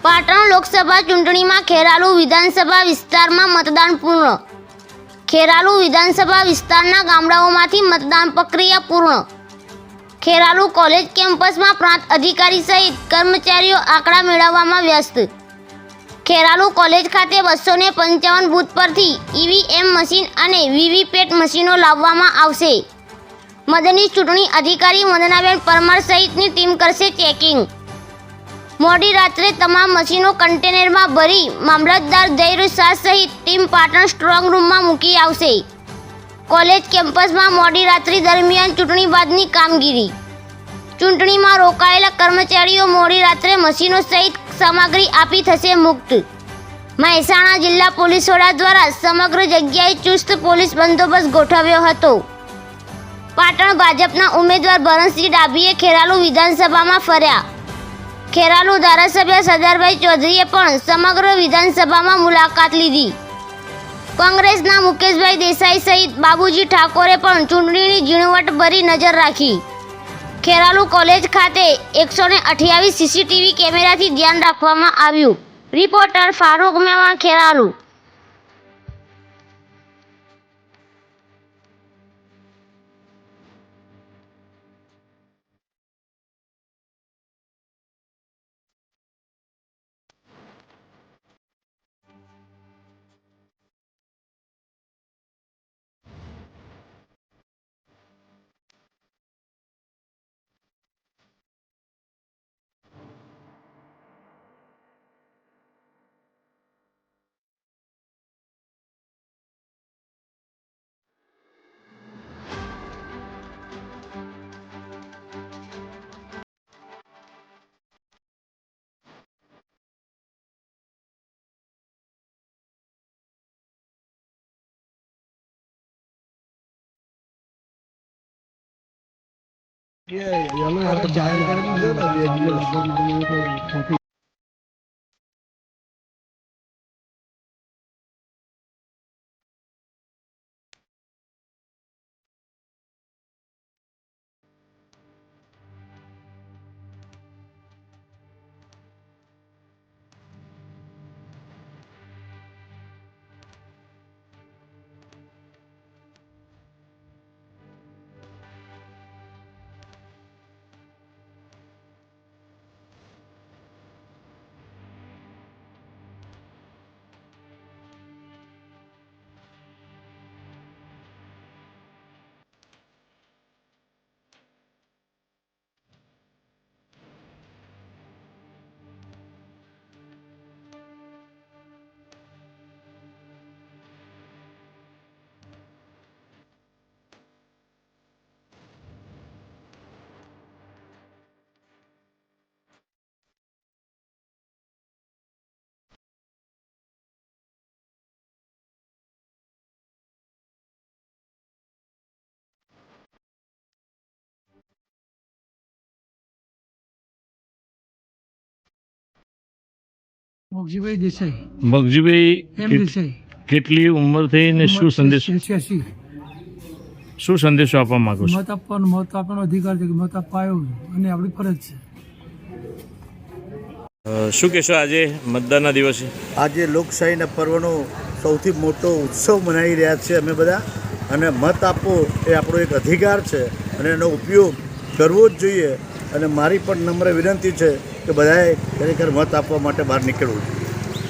પાટણ લોકસભા ચૂંટણીમાં ખેરાલુ વિધાનસભા વિસ્તારમાં મતદાન પૂર્ણ. ખેરાલુ વિધાનસભા વિસ્તારના ગામડાઓમાંથી મતદાન પ્રક્રિયા પૂર્ણ. ખેરાલુ કોલેજ કેમ્પસમાં પ્રાંત અધિકારી સહિત કર્મચારીઓ આંકડા મેળવવામાં વ્યસ્ત. ખેરાલુ કોલેજ ખાતે 255 બૂથ પરથી ઈવીએમ મશીન અને વીવીપેટ મશીનો લાવવામાં આવશે. મદની ચૂંટણી અધિકારી વંદનાબેન પરમાર સહિતની ટીમ કરશે ચેકિંગ. મોડી રાત્રે તમામ મશીનો કન્ટેનરમાં ભરી મામલતદાર ધૈર્ય શાહ સહિત ટીમ પાટણ સ્ટ્રોંગ રૂમમાં મૂકી આવશે. કોલેજ કેમ્પસમાં મોડી રાત્રિ દરમિયાન ચૂંટણી બાદની કામગીરી. ચૂંટણીમાં રોકાયેલા કર્મચારીઓ મોડી રાત્રે મશીનો સહિત સામગ્રી આપી થશે મુક્ત. મહેસાણા જિલ્લા પોલીસ વડા દ્વારા સમગ્ર જગ્યાએ ચુસ્ત પોલીસ બંદોબસ્ત ગોઠવ્યો હતો. પાટણ ભાજપના ઉમેદવાર ભરતસિંહ ડાભીએ ખેરાલુ વિધાનસભામાં ફર્યા. ખેરાલુ ધારાસભ્ય સરદારભાઈ ચૌધરીએ પણ સમગ્ર વિધાનસભામાં મુલાકાત લીધી. કોંગ્રેસના મુકેશભાઈ દેસાઈ સહિત બાબુજી ઠાકોરે પણ ચૂંટણીની ઝીણવટભરી નજર રાખી. ખેરાલુ કોલેજ ખાતે 128 સીસીટીવી કેમેરાથી ધ્યાન રાખવામાં આવ્યું. રિપોર્ટર ફારૂક મેમણ, ખેરાલુ. મગજીભાઈ દેસાઈ. મગજીભાઈ, એમ દેસાઈ. કેટલી ઉંમર થઈ ને શું સંદેશ 86. શું સંદેશો આપવા માંગો છો? મત આપવાનો અધિકાર છે કે મત આપવા આવ્યો છું અને આપણી ફરજ છે. શું કહેશો આજે મતદાનના દિવસે? આજે લોકશાહીના પર્વનો સૌથી મોટો ઉત્સવ મનાવી રહ્યા છે અમે બધા, અને મત આપવો એ આપણો એક અધિકાર છે અને એનો ઉપયોગ કરવો જ જોઈએ. અને મારી પણ નમ્ર વિનંતી છે કે બધાએ ખરેખર મત આપવા માટે બહાર નીકળવું જોઈએ.